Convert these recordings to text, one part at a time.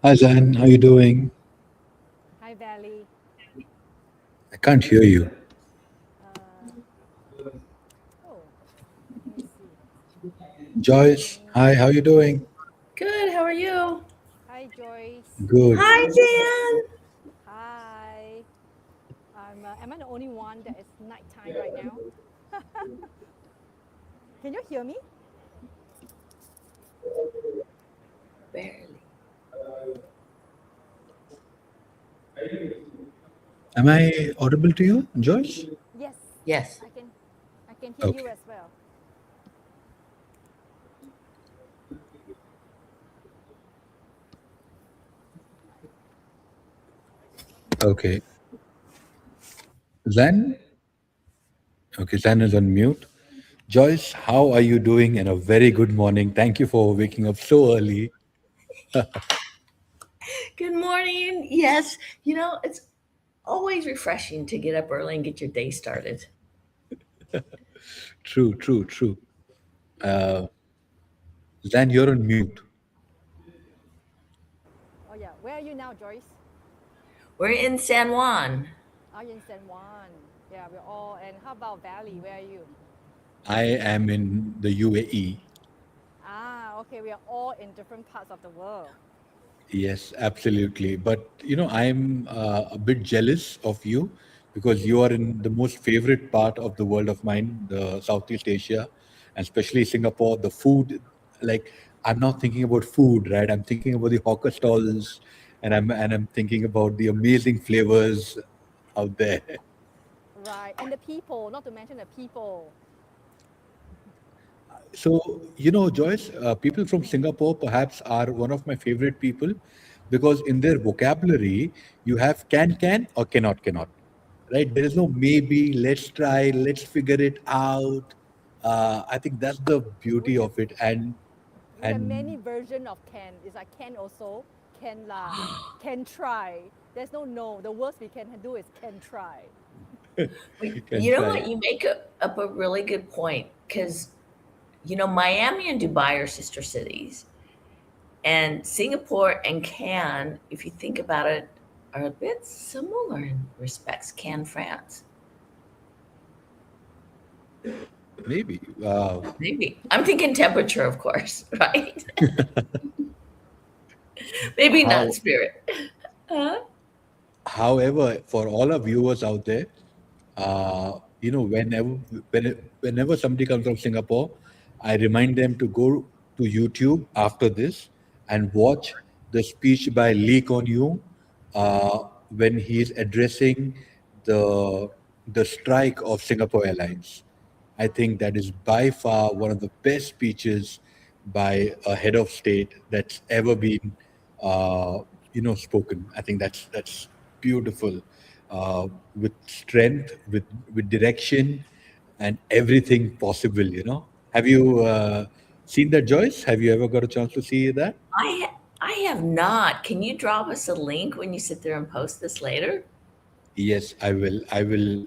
Hi Zan, how you doing? Hi, Valley. I can't hear you. Oh, let me see. Joyce, hi, how you doing? Good. How are you? Hi, Joyce. Good. Hi, Jan. Hi. Am I the only one that is nighttime right now? Can you hear me? Barely. Am I audible to you, Joyce? Yes, Yes. I can hear you Okay. as well. Okay. Zan? Okay, Zan is on mute. Joyce, how are you doing? And a very good morning. Thank you for waking up so early. Good morning. Yes. It's always refreshing to get up early and get your day started. True, true, true. Uh, Zan, you're on mute. Oh yeah, where are you now, Joyce? We're in San Juan. Are you in San Juan? Yeah, we're all. And how about Valley? Where are you? I am in the UAE. Ah, okay, we are all in different parts of the world. Yes, absolutely. But I'm a bit jealous of you because you are in the most favorite part of the world of mine, the Southeast Asia, and especially Singapore. The food, like I'm not thinking about food, right? I'm thinking about the hawker stalls, and I'm thinking about the amazing flavors out there. Right, and the people, not to mention the people. So, Joyce, people from Singapore perhaps are one of my favorite people because in their vocabulary, you have can, or cannot, right? There is no maybe, let's try, let's figure it out. I think that's the We beauty have of it. And, we have many and version of can. It's like can also, can lah, can try. There's no. The worst we can do is can try. you can You know try. what? You make up a really good point because, Miami and Dubai are sister cities. And Singapore and Cannes, if you think about it, are a bit similar in respects. Cannes, France. Maybe. Maybe. I'm thinking temperature, of course, right? Maybe not How, spirit. Huh? However, for all our viewers out there, whenever somebody comes from Singapore, I remind them to go to YouTube after this and watch the speech by Lee Kuan Yew when he is addressing the the strike of Singapore Airlines. I think that is by far one of the best speeches by a head of state that's ever been, spoken. I think that's beautiful, with strength, with direction, and everything possible. Have you seen that, Joyce? Have you ever got a chance to see that? I have not. Can you drop us a link when you sit there and post this later? Yes, I will. I will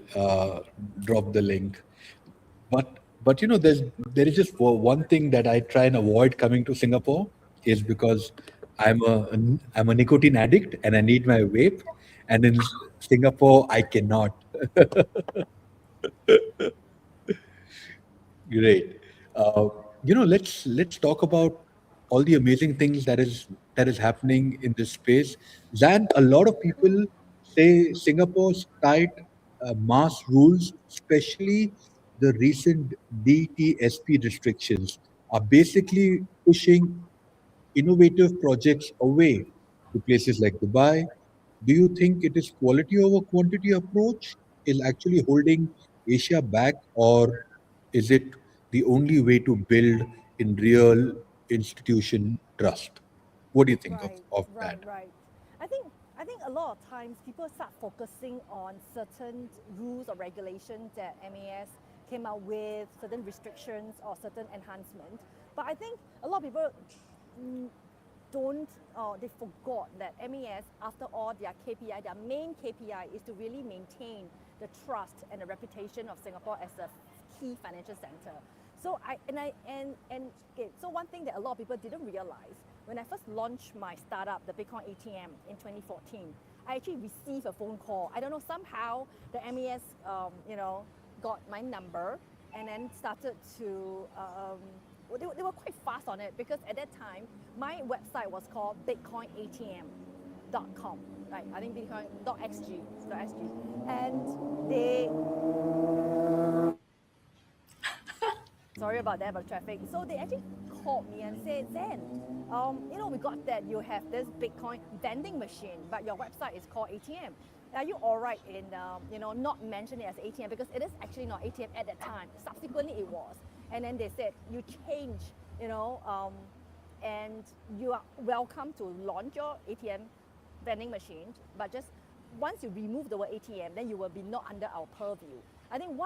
drop the link. But there is just one thing that I try and avoid coming to Singapore is because I'm a nicotine addict and I need my vape, and in Singapore I cannot. Great. Uh, let's talk about all the amazing things that is happening in this space. Zan, a lot of people say Singapore's tight mass rules, especially the recent DTSP restrictions, are basically pushing innovative projects away to places like Dubai. Do you think it is quality over quantity approach is actually holding Asia back, or is it the only way to build in real institution trust? What do you think of, Right, of right, that? right. I think I think a lot of times people start focusing on certain rules or regulations that MAS came out with, certain restrictions or certain enhancements. But I think a lot of people mm, don't they forgot that MES, after all, their KPI, their main KPI is to really maintain the trust and the reputation of Singapore as a key financial center. So okay, so one thing that a lot of people didn't realize, when I first launched my startup, the Bitcoin ATM in 2014, I actually received a phone call. I don't know, somehow the MES, got my number and then started to, they were quite fast on it, because at that time, my website was called bitcoinatm.com, right? I think bitcoin.xg, and they, sorry about that, about traffic. So they actually called me and said, Zen, we got that you have this Bitcoin vending machine, but your website is called ATM. Are you all right in, not mentioning it as ATM, because it is actually not ATM at that time. Subsequently, it was. And then they said, you change, and you are welcome to launch your ATM vending machine, but just once you remove the word ATM, then you will be not under our purview. I think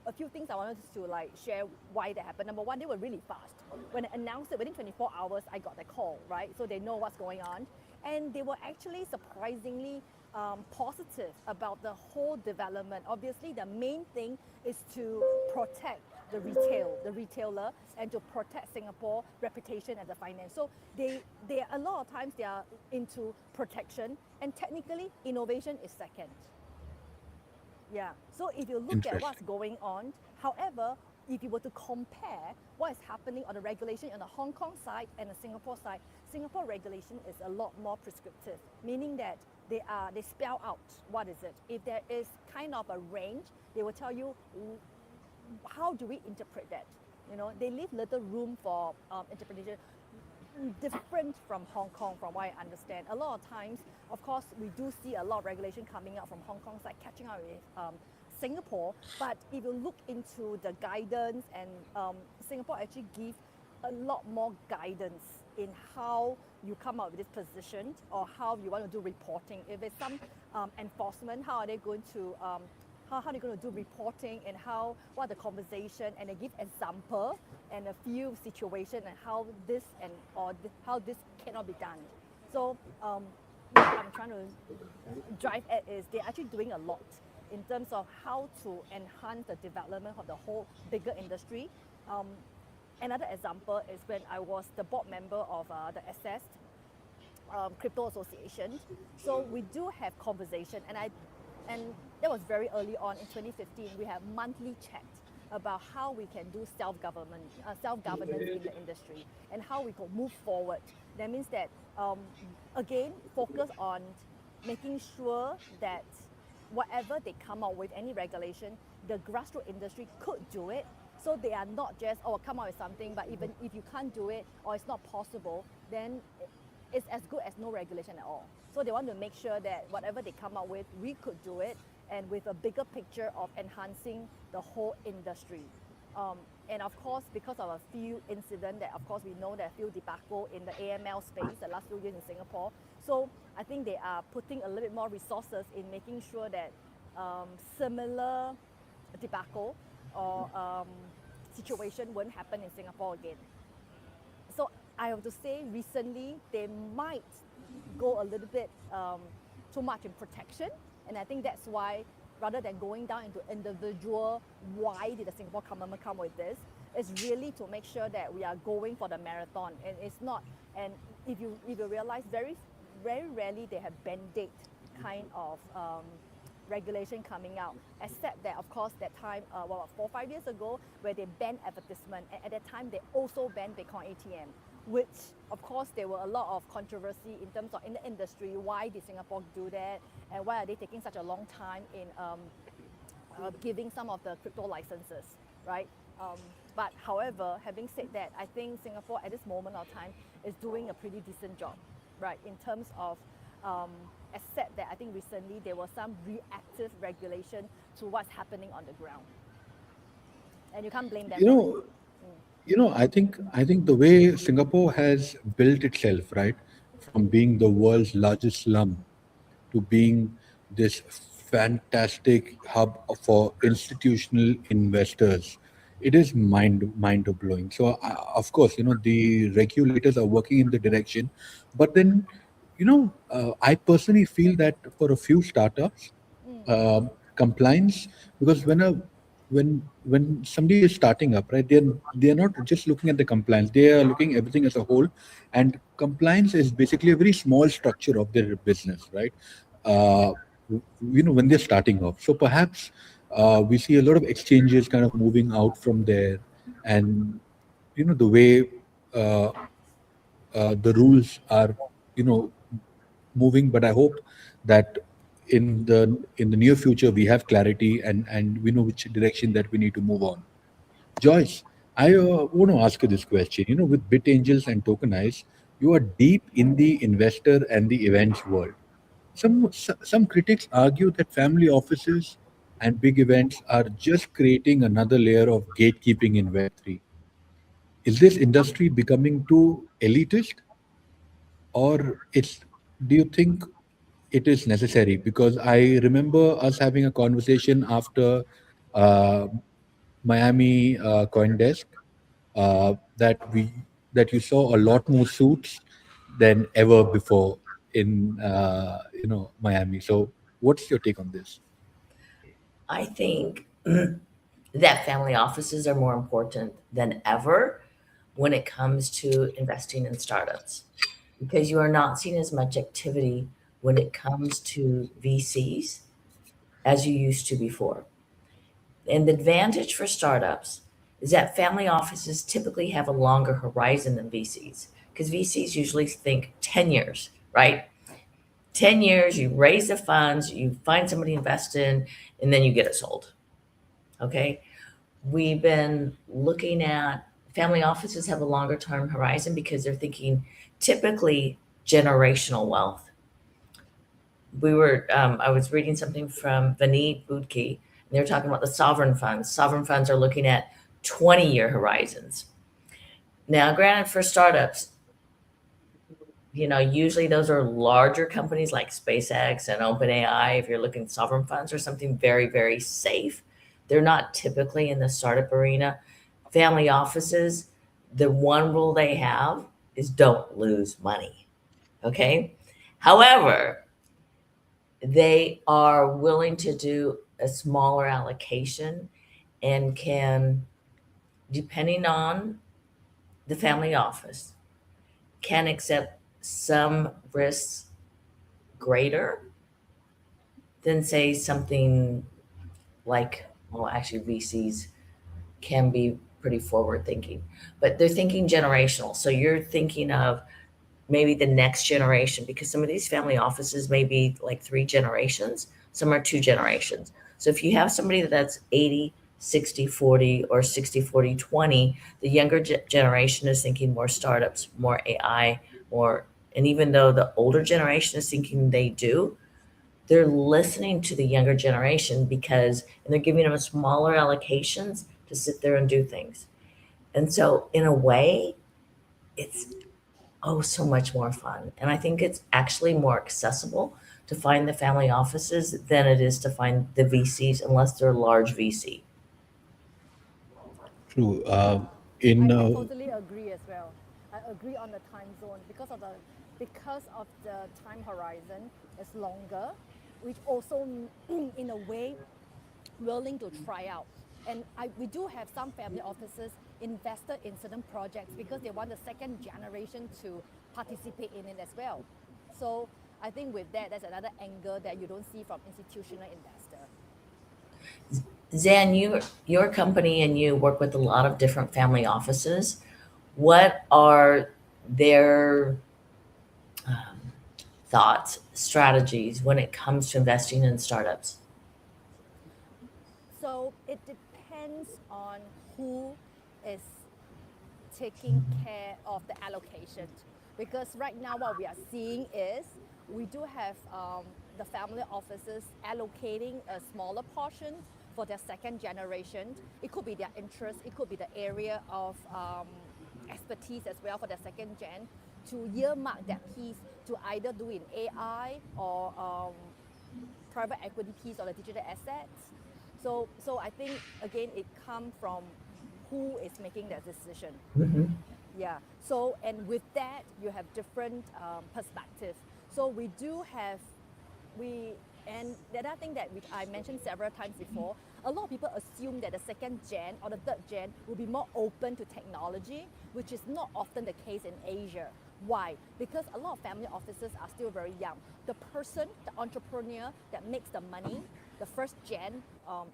a few things I wanted to share why that happened. Number one, they were really fast. When I announced it, within 24 hours, I got the call, right? So they know what's going on. And they were actually surprisingly positive about the whole development. Obviously, the main thing is to protect the retailer, and to protect Singapore reputation as a finance. So they a lot of times they are into protection, and technically innovation is second. Yeah. So if you look at what's Interesting. going on, however, if you were to compare what is happening on the regulation on the Hong Kong side and the Singapore side, Singapore regulation is a lot more prescriptive, meaning that they spell out what is it. If there is kind of a range, they will tell you how do we interpret that. They leave little room for interpretation, different from Hong Kong, from what I understand. A lot of times, of course, we do see a lot of regulation coming out from Hong Kong side, catching up with Singapore. But if you look into the guidance, and Singapore actually give a lot more guidance in how you come up with this position, or how you want to do reporting. If it's some enforcement, how are they going to how are they going to do reporting, and what the conversation, and they give example and a few situations, and how this how this cannot be done. So what I'm trying to drive at is they're actually doing a lot in terms of how to enhance the development of the whole bigger industry. Another example is when I was the board member of the Assessed Crypto Association. So we do have conversation, and that was very early on in 2015. We have monthly chat about how we can do self-governance in the industry, and how we can move forward. That means that, again, focus on making sure that whatever they come out with, any regulation, the grassroots industry could do it. So they are not just, come out with something, but even if you can't do it, or it's not possible, then it's as good as no regulation at all. So they want to make sure that whatever they come up with, we could do it, and with a bigger picture of enhancing the whole industry. And of course, because of a few incidents that, of course, we know that a few debacle in the AML space the last few years in Singapore. So I think they are putting a little bit more resources in making sure that similar debacle or situation won't happen in Singapore again. So I have to say, recently they might go a little bit too much in protection, and I think that's why, rather than going down into individual, why did the Singapore government come with this, it's really to make sure that we are going for the marathon, and it's not. And if you realize, very very rarely they have band-aid kind of regulation coming out, except that, of course, that time, 4 or 5 years ago, where they banned advertisement, and at that time they also banned Bitcoin ATM, which, of course, there were a lot of controversy in terms of in the industry. Why did Singapore do that, and why are they taking such a long time in giving some of the crypto licenses, right? But however, having said that, I think Singapore at this moment of time is doing a pretty decent job, right, in terms of except that I think recently there was some reactive regulation to what's happening on the ground, and you can't blame them You for it. know, I think the way Singapore has built itself, right, from being the world's largest slum to being this fantastic hub for institutional investors, it is mind blowing. So of course, the regulators are working in the direction, but then, I personally feel that for a few startups, compliance, because when a when somebody is starting up, right? They're not just looking at the compliance; they are looking everything as a whole, and compliance is basically a very small structure of their business, right? Uh, when they're starting off, so perhaps we see a lot of exchanges kind of moving out from there, and the way uh, the rules are you know moving. But I hope that in the near future we have clarity, and we know which direction that we need to move on. Joyce, I want to ask you this question. With Bit Angels and Tokenize, you are deep in the investor and the events world. Some critics argue that family offices and big events are just creating another layer of gatekeeping in Web3. Is this industry becoming too elitist, or it's do you think it is necessary? Because I remember us having a conversation after uh, Miami CoinDesk, that you saw a lot more suits than ever before in Miami. So what's your take on this? I think that family offices are more important than ever when it comes to investing in startups because you are not seeing as much activity when it comes to VCs as you used to before. And the advantage for startups is that family offices typically have a longer horizon than VCs because VCs usually think 10 years, right? 10 years, you raise the funds, you find somebody to invest in, and then you get it sold. Okay. We've been looking at family offices have a longer term horizon because they're thinking typically generational wealth. I was reading something from Vineet Budke, and they were talking about the sovereign funds. Sovereign funds are looking at 20-year horizons. Now, granted, for startups, usually those are larger companies like SpaceX and OpenAI. If you're looking at sovereign funds or something very, very safe, they're not typically in the startup arena. Family offices, the one rule they have is don't lose money. Okay. However, they are willing to do a smaller allocation and can, depending on the family office, can accept some risks greater than say something like, well, actually VCs can be pretty forward thinking, but they're thinking generational. So you're thinking of maybe the next generation because some of these family offices may be like three generations, some are two generations. So if you have somebody that's 80, 60, 40, or 60, 40, 20, the younger generation is thinking more startups, more AI, more, and even though the older generation is thinking they do, they're listening to the younger generation because, and they're giving them smaller allocations to sit there and do things. And so in a way, it's so much more fun. And I think it's actually more accessible to find the family offices than it is to find the VCs unless they're large VC. True. Yeah, In I totally agree as well. I agree on the time zone because of the time horizon is longer, which also in a way willing to try out. And we do have some family offices invested in certain projects because they want the second generation to participate in it as well. So I think with that, that's another angle that you don't see from institutional investor. Zan, your company and you work with a lot of different family offices. What are their um, thoughts, strategies when it comes to investing in startups? So it depends on who is taking care of the allocation. Because right now, what we are seeing is we do have the family offices allocating a smaller portion for their second generation. It could be their interest, it could be the area of expertise as well for the second gen to earmark that piece to either do in AI or private equity piece or the digital assets. So I think again it comes from who is making that decision. Hmm. Yeah. So and with that you have different perspectives. So we do have we and the other thing that which I mentioned several times before, a lot of people assume that the second gen or the third gen will be more open to technology, which is not often the case in Asia. Why? Because a lot of family offices are still very young. The person, the entrepreneur that makes the money, the first gen,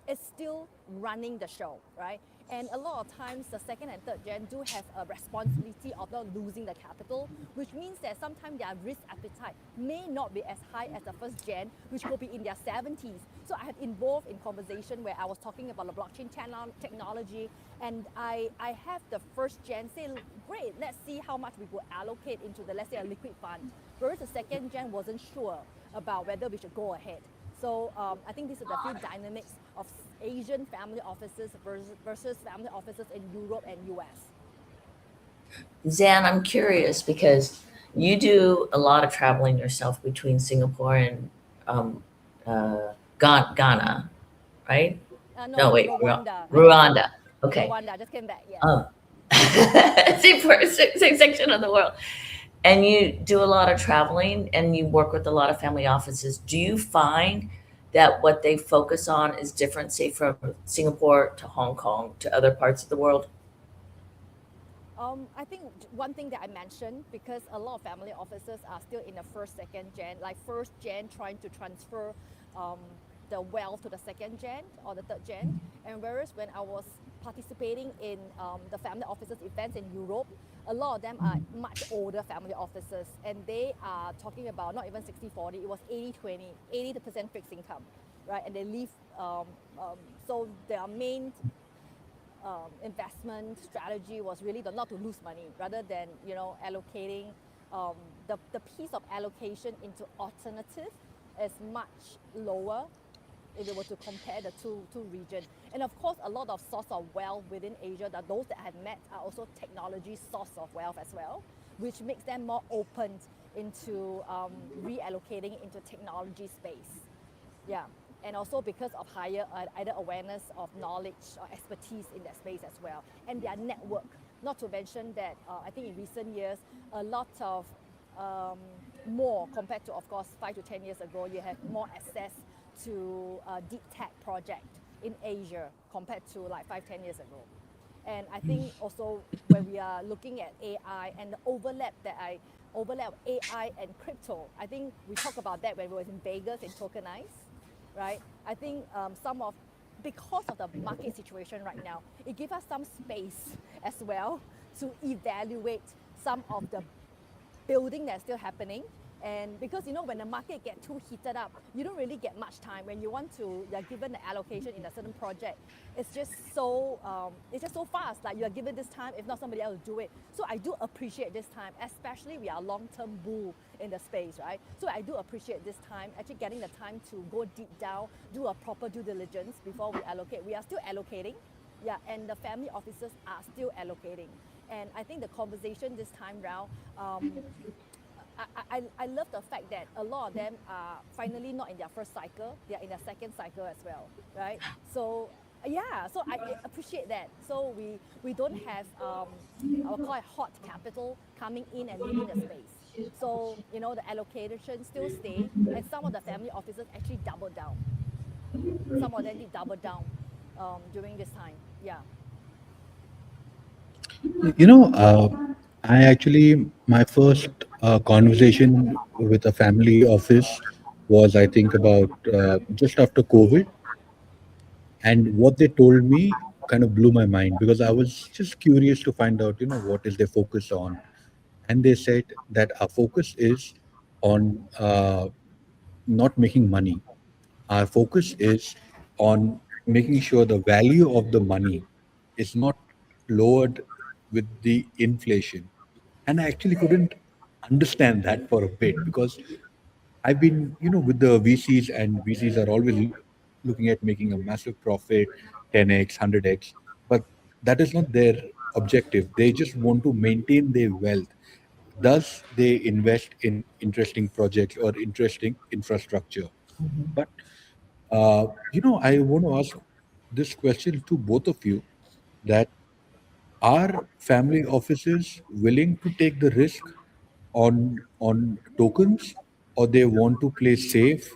is still running the show, right? And a lot of times, the second and third gen do have a responsibility of not losing the capital, which means that sometimes their risk appetite may not be as high as the first gen, which could be in their 70s. So I have involved in conversation where I was talking about the blockchain technology, and I have the first gen say, great, let's see how much we will allocate into the, let's say, a liquid fund, whereas the second gen wasn't sure about whether we should go ahead. So I think these are the few dynamics of Asian family offices versus family offices in Europe and US. Zan, I'm curious because you do a lot of traveling yourself between Singapore and um, Ghana, right? No, No, wait, Rwanda. I just Rwanda. Okay. Rwanda. I just came back. Yes. Um, same section of the world. And you do a lot of traveling and you work with a lot of family offices. Do you find that what they focus on is different, say, from Singapore to Hong Kong to other parts of the world? I think one thing that I mentioned, because a lot of family offices are still in the first, second gen, like first gen trying to transfer um, the wealth to the second gen or the third gen. And whereas when I was participating in the family offices events in Europe, a lot of them are much older family offices, and they are talking about not even 60-40, it was 80-20, 80% fixed income, right? And they leave, um, so their main investment strategy was really not to lose money, rather than allocating the piece of allocation into alternative is much lower if we were to compare the two regions. And of course, a lot of source of wealth within Asia, that those that I have met are also technology source of wealth as well, which makes them more open into reallocating into technology space. Yeah, and also because of higher either awareness of knowledge or expertise in that space as well, and their network. Not to mention that I think in recent years, a lot of um, more compared to, of course, 5 to 10 years ago, you have more access to deep tech project in Asia compared to like 5, 10 years ago. And I think also when we are looking at AI and the overlap AI and crypto, I think we talked about that when we were in Vegas in tokenized, right? I think some of because of the market situation right now, it gives us some space as well to evaluate some of the building that's still happening. And because when the market get too heated up, you don't really get much time. When you're given the allocation in a certain project, it's just so fast. Like you're given this time, if not somebody else will do it. So I do appreciate this time, especially we are long-term bull in the space, right? So I do appreciate this time, actually getting the time to go deep down, do a proper due diligence before we allocate. We are still allocating, yeah, and the family officers are still allocating. And I think the conversation this time round, I love the fact that a lot of them are finally not in their first cycle, they are in their second cycle as well, right? So yeah, so I appreciate that. So we don't have I will call it hot capital coming in and leaving the space. So the allocation still stay, and some of the family officers actually double down. Some of them did double down during this time. Yeah. You know, I actually, my first conversation with a family office was, I think, about just after COVID. And what they told me kind of blew my mind because I was just curious to find out, what is their focus on. And they said that our focus is on not making money. Our focus is on making sure the value of the money is not lowered with the inflation. And I actually couldn't understand that for a bit because I've been, with the VCs, and VCs are always looking at making a massive profit, 10x, 100x, but that is not their objective. They just want to maintain their wealth. Thus, they invest in interesting projects or interesting infrastructure. But, I want to ask this question to both of you, that are family offices willing to take the risk on tokens, or they want to play safe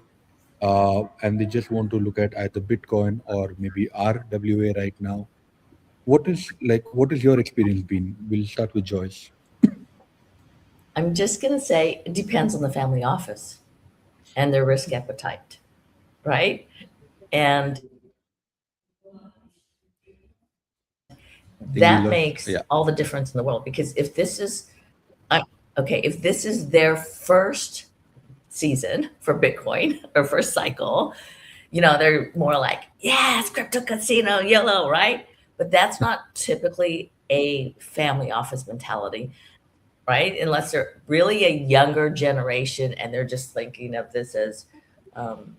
and they just want to look at either Bitcoin or maybe RWA right now. What is your experience been? We'll start with Joyce. I'm just going to say it depends on the family office and their risk appetite, right? And I think we that lost. makes Yeah, all the difference in the world because if this is okay, if this is their first season for Bitcoin or first cycle, they're more like, yes, crypto casino, yellow, right? But that's not typically a family office mentality, right? Unless they're really a younger generation and they're just thinking of this as um,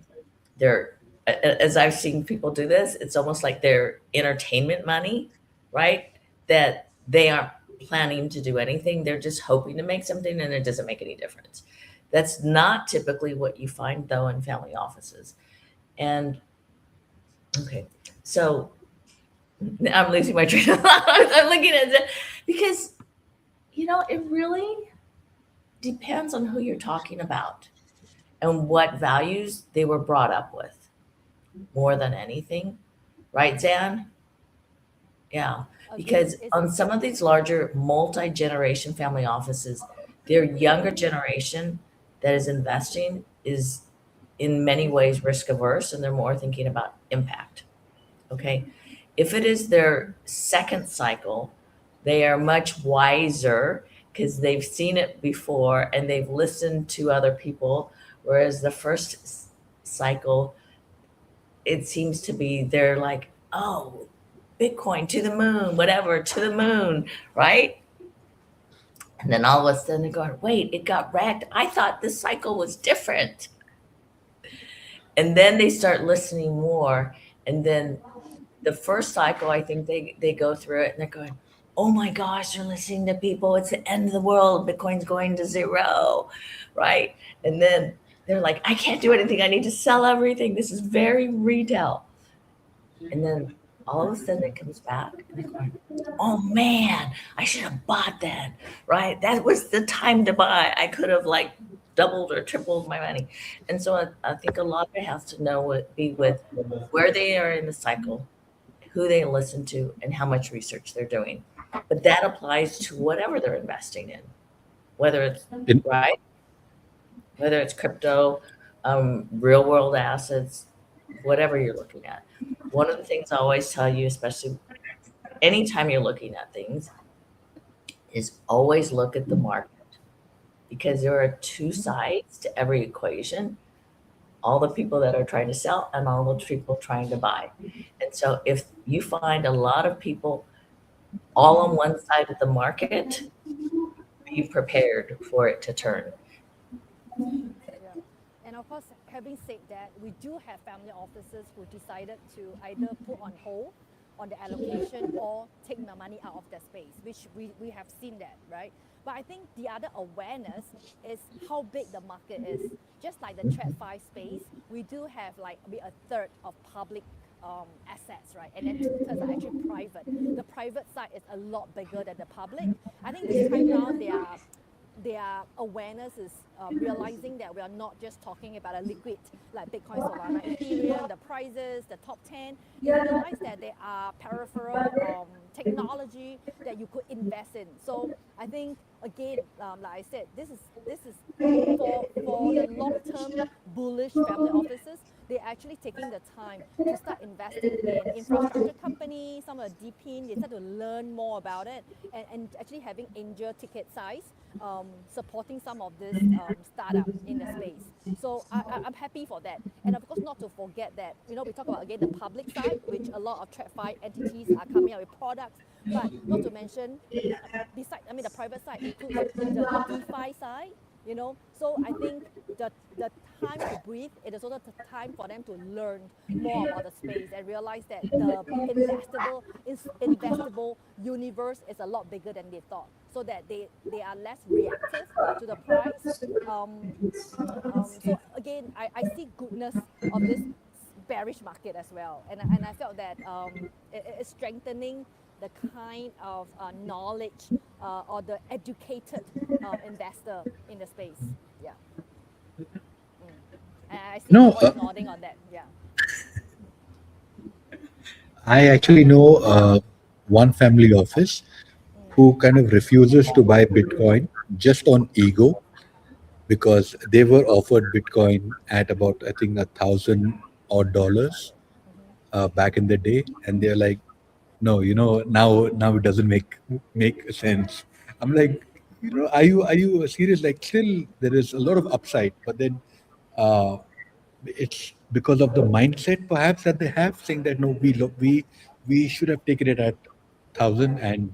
they're, as I've seen people do this, it's almost like their entertainment money, right? That they aren't planning to do anything. They're just hoping to make something and it doesn't make any difference. That's not typically what you find though in family offices. And okay, so I'm losing my train of thought. I'm looking at it because, it really depends on who you're talking about and what values they were brought up with more than anything. Right, Zan? Yeah. Agreed. Because It's on some of these larger multi generation family offices, their younger generation that is investing is in many ways risk averse and they're more thinking about impact. Okay. If it is their second cycle, they are much wiser because they've seen it before and they've listened to other people. Whereas the first cycle, it seems to be they're like, oh, Bitcoin to the moon, whatever, to the moon, right? And then all of a sudden they're going, wait, it got wrecked. I thought this cycle was different. And then they start listening more. And then the first cycle, I think they go through it and they're going, oh my gosh, they're listening to people. It's the end of the world. Bitcoin's going to zero, right? And then they're like, I can't do anything. I need to sell everything. This is very retail. And then all of a sudden it comes back and they're going, oh man, I should have bought that, right? That was the time to buy. I could have like doubled or tripled my money. And so I think a lot of it has to be with where they are in the cycle, who they listen to, and how much research they're doing. But that applies to whatever they're investing in, whether it's in, right, whether it's crypto, real world assets, whatever you're looking at. One of the things I always tell you, especially anytime you're looking at things, is always look at the market because there are two sides to every equation, all the people that are trying to sell and all the people trying to buy. And so if you find a lot of people all on one side of the market, be prepared for it to turn. Yeah. And of course, having said that, we do have family offices who decided to either put on hold on the allocation or take the money out of their space, which we have seen that, right? But I think the other awareness is how big the market is. Just like the TradFi space, we do have like maybe a third of public assets, right? And then two-thirds are actually private. The private side is a lot bigger than the public. I think this time round their awareness is realizing that we are not just talking about a liquid like Bitcoin, Solana, Ethereum, the prices, the top 10. They realize that there are peripheral technology that you could invest in. So I think again, like I said, this is for the long-term bullish family offices. They're actually taking the time to start investing in infrastructure companies, some of the DPIN, they start to learn more about it and actually having angel ticket size, supporting some of this startup in the space. So I'm happy for that. And of course, not to forget that, we talk about again the public side, which a lot of TradFi entities are coming out with products, but not to mention, the private side includes the DeFi side, So I think the time to breathe, it is also the time for them to learn more about the space and realize that the investable universe is a lot bigger than they thought, so that they are less reactive to the price. So again, I see goodness of this bearish market as well, and I felt that it's strengthening the kind of knowledge or the educated investor in the space. Yeah. Mm. I see No, George nodding on that. Yeah. I actually know one family office who kind of refuses to buy Bitcoin just on ego because they were offered Bitcoin at about, I think, 1,000 odd dollars back in the day, and they're like, no, now it doesn't make sense. I'm like, are you serious? Like, still there is a lot of upside, but then uh, it's because of the mindset perhaps that they have, saying that no, we should have taken it at 1,000, and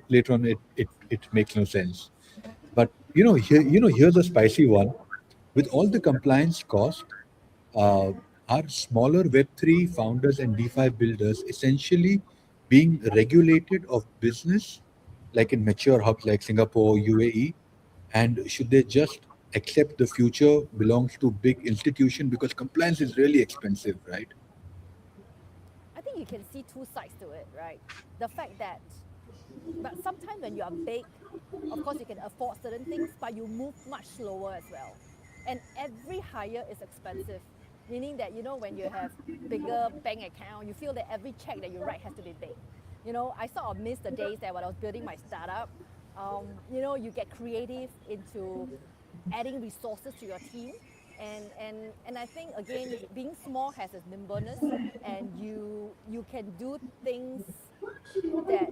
later on it makes no sense. But here's a spicy one. With all the compliance cost, uh, are smaller Web3 founders and DeFi builders essentially being regulated of business, like in mature hubs like Singapore, UAE? And should they just accept the future belongs to big institution because compliance is really expensive, right? I think you can see two sides to it, right? The fact that, but sometimes when you are big, of course you can afford certain things, but you move much slower as well. And every hire is expensive, meaning that, when you have bigger bank account, you feel that every check that you write has to be big. I sort of miss the days that when I was building my startup, you get creative into adding resources to your team. And I think, again, being small has its nimbleness, and you can do things that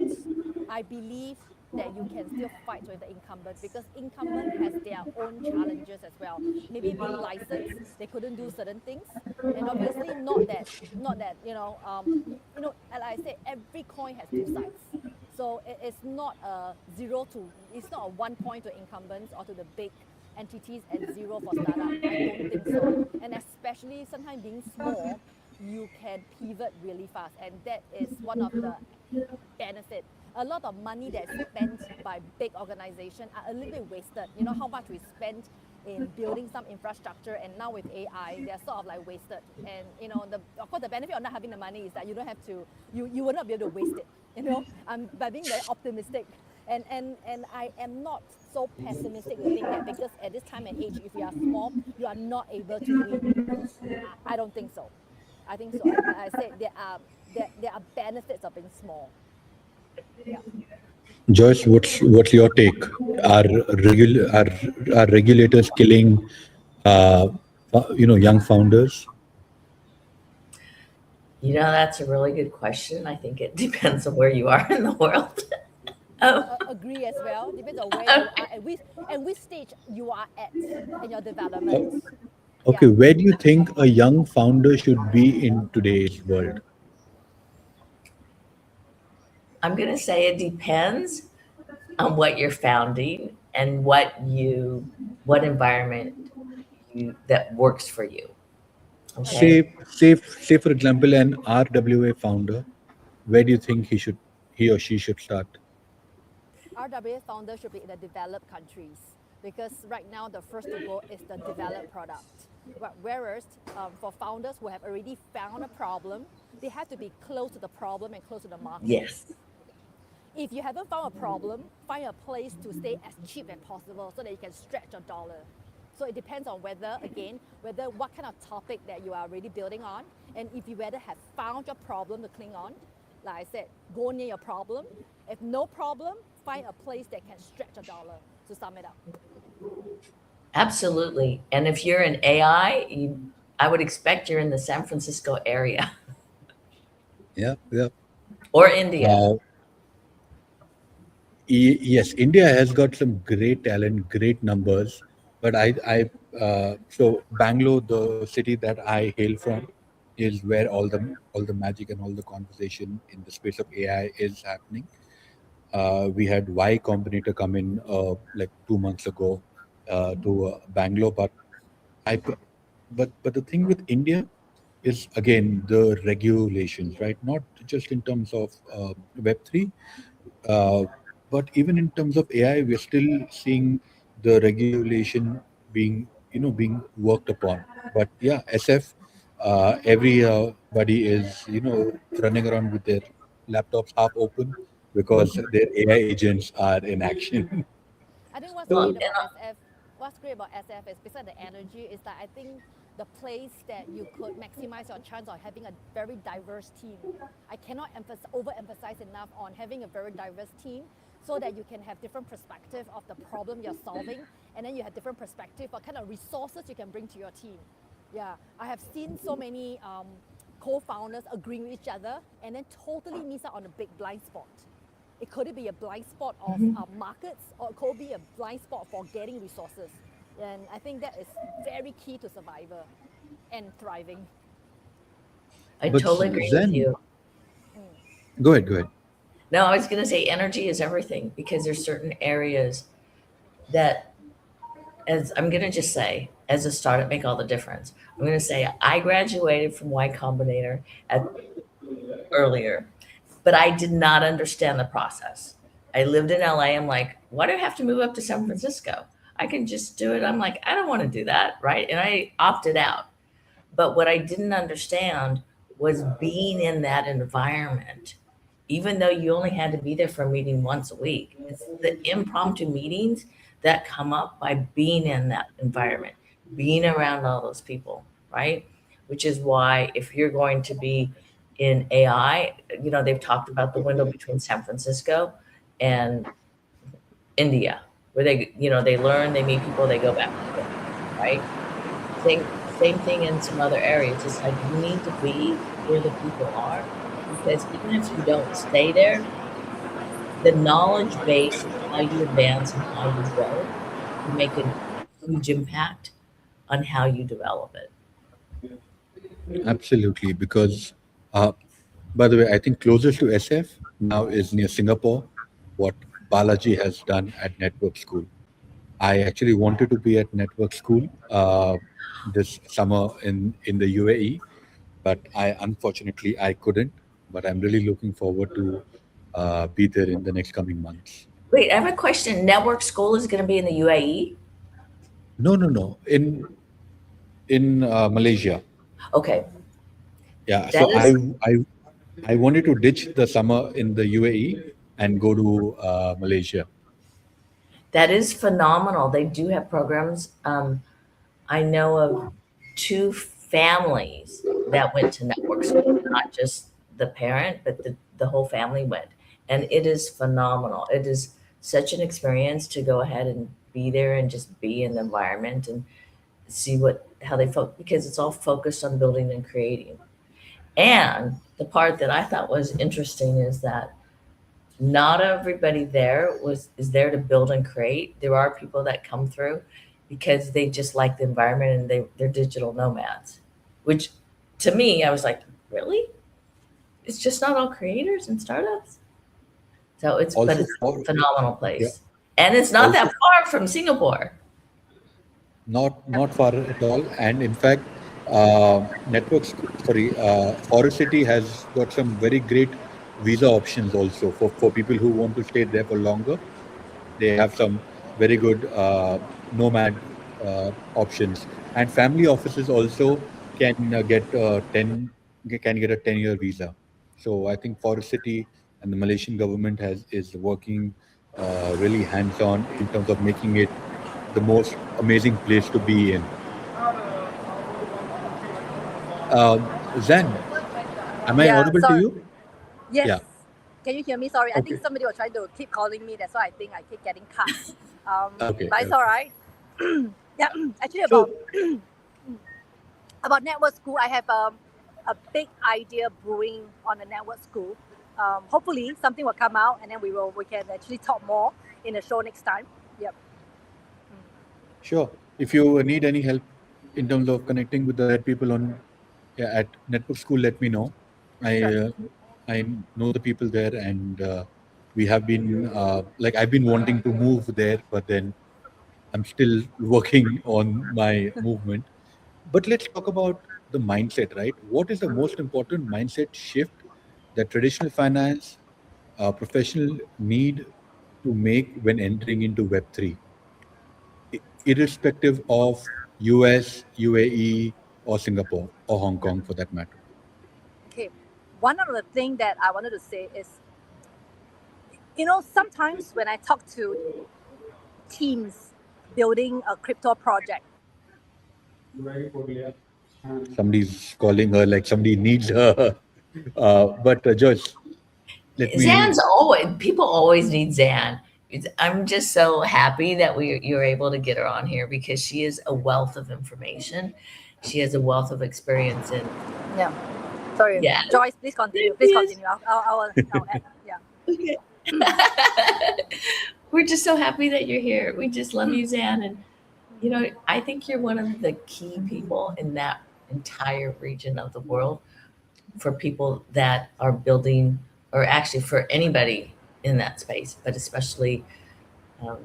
I believe that you can still fight with the incumbent, because incumbent has their own challenges as well. Maybe being licensed, they couldn't do certain things, and obviously not that like I said, every coin has two sides. So it's not a it's not a 1 point to incumbents or to the big entities and zero for startup. I don't think so. And especially sometimes being small, you can pivot really fast, and that is one of the benefit. A lot of money that's spent by big organizations are a little bit wasted. You know how much we spent in building some infrastructure, and now with AI, they're sort of like wasted. And of course, the benefit of not having the money is that you don't have to, you will not be able to waste it. By being very optimistic, and I am not so pessimistic to think that because at this time and age, if you are small, you are not able to win. I don't think so. I think so. Like I said, there are benefits of being small. Yeah. Joyce, what's your take? Are are regulators killing young founders? That's a really good question. I think it depends on where you are in the world. Oh, Agree as well. Depends on where you are and which stage you are at in your development. Okay, Yeah. where do you think a young founder should be in today's world? I'm going to say it depends on what you're founding and what environment that works for you. Say, Okay. say for example, an RWA founder. Where do you think he or she should start? RWA founder should be in the developed countries, because right now the first to go is the developed product. Whereas for founders who have already found a problem, they have to be close to the problem and close to the market. Yes. If you haven't found a problem, find a place to stay as cheap as possible so that you can stretch your dollar. So it depends on whether what kind of topic that you are really building on, and if you whether have found your problem to cling on. Like I said, go near your problem. If no problem, find a place that can stretch a dollar. To sum it up. Absolutely. And if you're in AI, I would expect you're in the San Francisco area Yeah, yeah. or India. Uh, yes, India has got some great talent, great numbers, but so Bangalore, the city that I hail from, is where all the magic and all the conversation in the space of AI is happening. We had Y Combinator come in like 2 months ago to Bangalore, I p- but the thing with India is again the regulations, right? Not just in terms of Web3, uh, but even in terms of AI, we're still seeing the regulation being worked upon. But yeah, SF, everybody is running around with their laptops half open because their AI agents are in action. I think what's Well, great and about SF. what's great about SF is besides the energy is that I think the place that you could maximize your chance of having a very diverse team. I cannot overemphasize enough on having a very diverse team so that you can have different perspective of the problem you're solving, and then you have different perspective what kind of resources you can bring to your team. Yeah, I have seen so many co-founders agreeing with each other and then totally miss out on a big blind spot. It could be a blind spot of markets, or it could be a blind spot for getting resources. And I think that is very key to survival and thriving. I But totally agree with Zen, you. go ahead, go ahead. No, I was going to say energy is everything because there's certain areas that, as I'm going to just say, as a startup, make all the difference. I'm going to say I graduated from Y Combinator earlier, but I did not understand the process. I lived in LA. I'm like, why do I have to move up to San Francisco? I can just do it. I'm like, I don't want to do that. Right. And I opted out. But what I didn't understand was being in that environment, even though you only had to be there for a meeting once a week. It's the impromptu meetings that come up by being in that environment, being around all those people, right? Which is why if you're going to be in AI, they've talked about the window between San Francisco and India, where they learn, they meet people, they go back to work, right? Same thing in some other areas. It's like you need to be where the people are because even if you don't stay there, the knowledge base of how you advance and how you grow can make a huge impact on how you develop it. Absolutely, because uh, by the way, I think closest to SF now is near Singapore, what Balaji has done at Network School. I actually wanted to be at Network School this summer in the UAE, but I unfortunately I couldn't. But I'm really looking forward to be there in the next coming months. Wait, I have a question. Network school is going to be in the UAE? No, no, no. In Malaysia. Okay, Yeah. that So is I wanted to ditch the summer in the UAE and go to Malaysia. that is phenomenal. They do have programs. I know of two families that went to network school, not just the parent, but the whole family went. And it is phenomenal. It is such an experience to go ahead and be there and just be in the environment and see how they focus because it's all focused on building and creating. And the part that I thought was interesting is that not everybody there is there to build and create. There are people that come through because they just like the environment and they're digital nomads. Which to me, I was like, really? It's just not all creators and startups. But Also it's a for phenomenal yeah. place. And it's not that Also far from Singapore. not far at all. And in fact, Forest City has got some very great visa options also for people who want to stay there for longer. They have some very good nomad options, and family offices also can get 10 can get a 10-year visa. So I think Forest City and the Malaysian government has is working really hands on in terms of making it the most amazing place to be in. Zan, am I Yeah, audible to sorry. you? Yes. Yeah. Can you hear me? Sorry, I think Okay. somebody was trying to keep calling me. That's why I think I keep getting cut. Okay. But it's all Okay. right. Yeah, actually So about network school, I have a big idea brewing on the network school. Hopefully, something will come out, and then we can actually talk more in the show next time. Yep. sure. If you need any help in terms of connecting with the right people on yeah, at Network School, let me know. I Sure. uh, I know the people there, and we have been like I've been wanting to move there, but then I'm still working on my movement. But let's talk about the mindset, right? What is the most important mindset shift that traditional finance professional need to make when entering into Web3, irrespective of US, UAE, or Singapore, or Hong Kong for that matter? Okay. One of the things that I wanted to say is, sometimes when I talk to teams, building a crypto project. Somebody's calling her, like somebody needs her. But Joyce, let me. Zan's always, people always need Zan. I'm just so happy that you're able to get her on here because she is a wealth of information. She has a wealth of experience in. Yeah. Sorry, Yeah. Joyce, please continue. Please continue. I'll add. Yeah. Okay. We're just so happy that you're here. We just love you, Zan. And, I think you're one of the key people in that entire region of the world for people that are building, or actually for anybody in that space, but especially, um,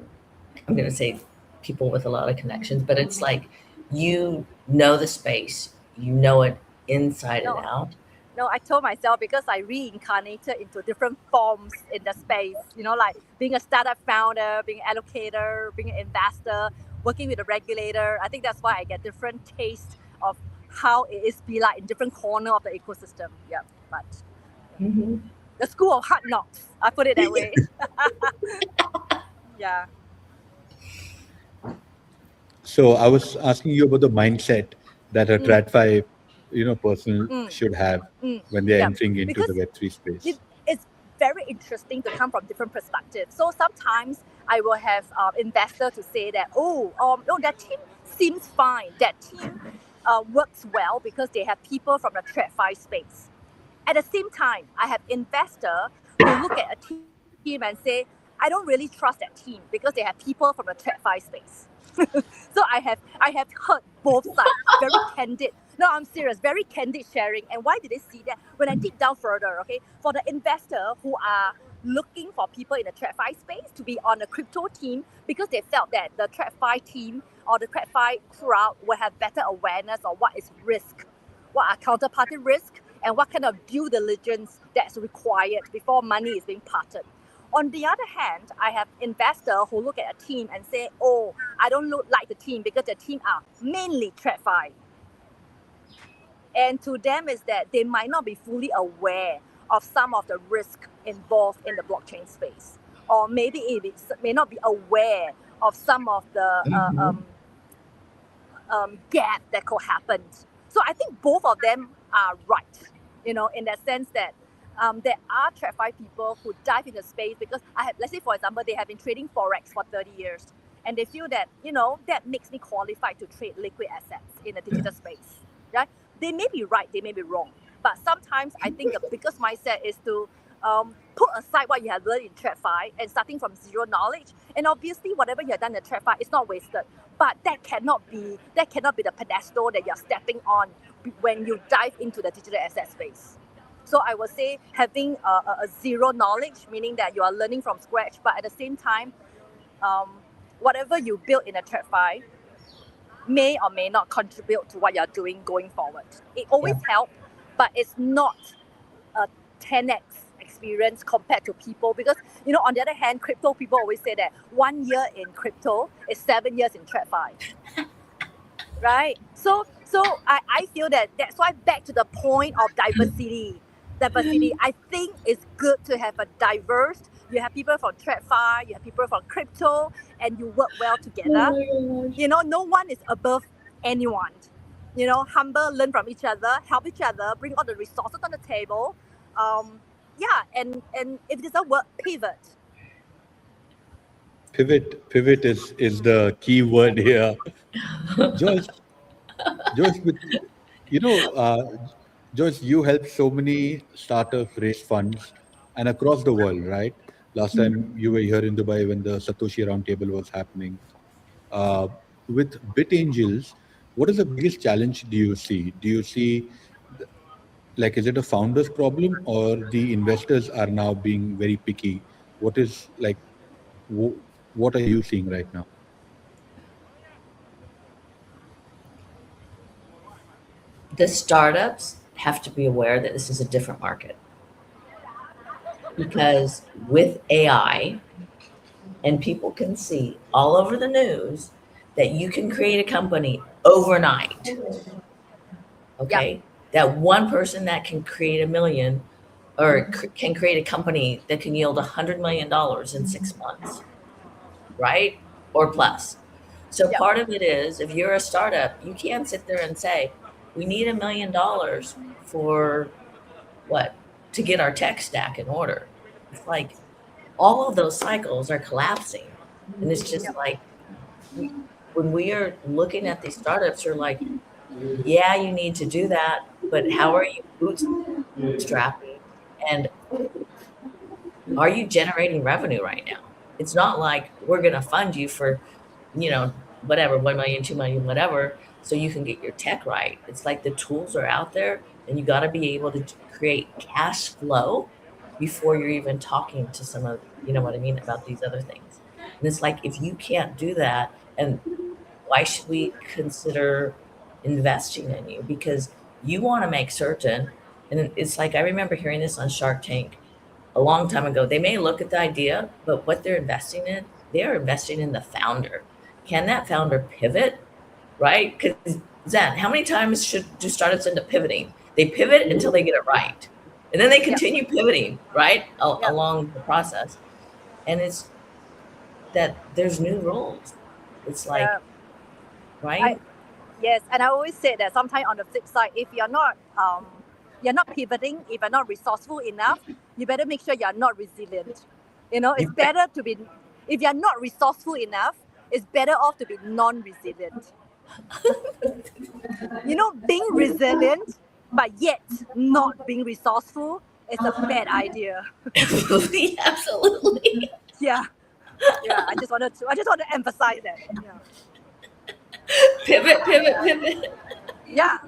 I'm going to say people with a lot of connections, but it's like you know the space, you know it inside and out. No, I told myself because I reincarnated into different forms in the space, like being a startup founder, being an allocator, being an investor, working with a regulator. I think that's why I get different tastes of how it is be like in different corner of the ecosystem. Yeah, but the school of hard knocks, I put it that way. Yeah. So I was asking you about the mindset that a TradFi, person should have when they're Yeah, entering into because the Web3 space. it's very interesting to come from different perspectives. So sometimes I will have investor to say that, no, that team seems fine. That team works well because they have people from the TradFi space. At the same time, I have investor who look at a team and say, I don't really trust that team because they have people from the TradFi space. So I have heard both sides, very candid. No, I'm serious, very candid sharing. And why did they see that? When I dig down further, okay, for the investor who are looking for people in the TradFi space to be on a crypto team because they felt that the TradFi team or the TradFi crowd will have better awareness of what is risk, what are counterparty risk, and what kind of due diligence that's required before money is being parted. On the other hand, I have investors who look at a team and say, I don't look like the team because the team are mainly TradFi. And to them is that they might not be fully aware of some of the risk involved in the blockchain space. Or maybe it may not be aware of some of the gap that could happen. So I think both of them are right, in that sense that there are TradFi people who dive into space because let's say for example, they have been trading Forex for 30 years and they feel that, that makes me qualified to trade liquid assets in the digital space, right? They may be right, they may be wrong. But sometimes I think the biggest mindset is to put aside what you have learned in TradFi and starting from zero knowledge. And obviously, whatever you have done in TradFi is not wasted. But that cannot be the pedestal that you're stepping on when you dive into the digital asset space. So I would say having a zero knowledge, meaning that you are learning from scratch, but at the same time, whatever you build in a TradFi may or may not contribute to what you're doing going forward. It always helps, but it's not a 10x experience compared to people because, on the other hand, crypto people always say that 1 year in crypto is 7 years in TradFi. Right? So I feel that's why back to the point of diversity. I think it's good to have a diverse. You have people from TradFi, you have people from crypto, and you work well together. No one is above anyone. Humble, learn from each other, help each other, bring all the resources on the table. And if it doesn't work, pivot. Pivot is the key word here. Joyce, Joyce, with you know, Joyce, you helped so many startups raise funds and across the world, right? Last time you were here in Dubai when the Satoshi Roundtable was happening. Uh, with Bit Angels, what is the biggest challenge do you see? Do you see, like, is it a founder's problem or the investors are now being very picky? What is like, what are you seeing right now? The startups have to be aware that this is a different market because with AI, and people can see all over the news that you can create a company overnight. Okay. That one person that can create a million or can create a company that can yield $100 million in 6 months, right? Or plus. So part of it is, if you're a startup, you can't sit there and say, we need $1 million for what? To get our tech stack in order. It's like all of those cycles are collapsing. And it's just like, when we are looking at these startups, you're like, yeah, you need to do that, but how are you bootstrapping? And are you generating revenue right now? It's not like we're going to fund you for, whatever, 1 million, 2 million, whatever, so you can get your tech right. It's like the tools are out there and you got to be able to create cash flow before you're even talking to some of, you know what I mean, about these other things. And it's like, if you can't do that, and why should we consider investing in you? Because you want to make certain, and it's like, I remember hearing this on Shark Tank a long time ago. They may look at the idea, but what they're investing in, they're investing in the founder. Can that founder pivot? Right? Because Zen, how many times do startups end up pivoting? They pivot until they get it right. And then they continue pivoting, right? Along the process. And it's that there's new rules. It's like, right? Yes, and I always say that sometimes on the flip side, if you're not pivoting, if you're not resourceful enough, you better make sure you're not resilient. It's better to be, if you're not resourceful enough, it's better off to be non-resilient. Being resilient, but yet not being resourceful is a bad idea. Absolutely. Yeah. I just want to emphasize that. Pivot. Yeah.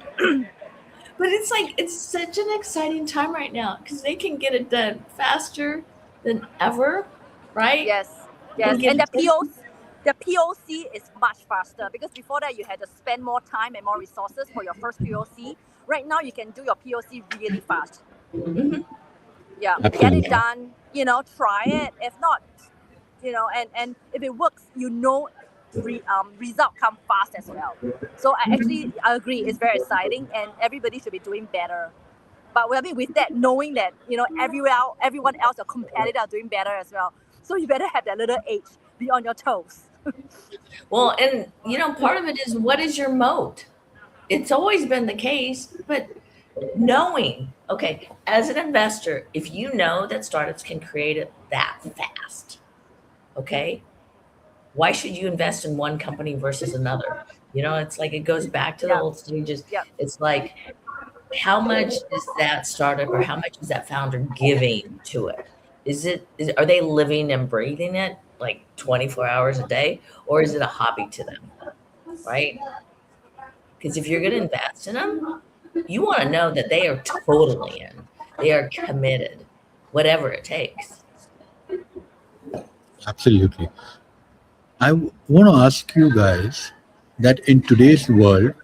But it's like, it's such an exciting time right now because they can get it done faster than ever, right? Yes. And the POC is much faster, because before that you had to spend more time and more resources for your first POC. Right now you can do your POC really fast. Mm-hmm. Yeah, Absolutely. get it done. Try it. If not, and if it works, result come fast as well. So I agree, it's very exciting, and everybody should be doing better. But with that, knowing that everyone else, your competitor, are doing better as well. So you better have that little edge, be on your toes. Well, and part of it is, what is your moat? It's always been the case, but knowing, okay, as an investor, if you know that startups can create it that fast, okay, why should you invest in one company versus another? It's like, it goes back to the old stages. It's like, how much is that startup, or how much is that founder giving to it? Are they living and breathing it like 24 hours a day, or is it a hobby to them? Right? Because if you're going to invest in them, you want to know that they are totally in. They are committed, whatever it takes. Absolutely. I want to ask you guys that in today's world,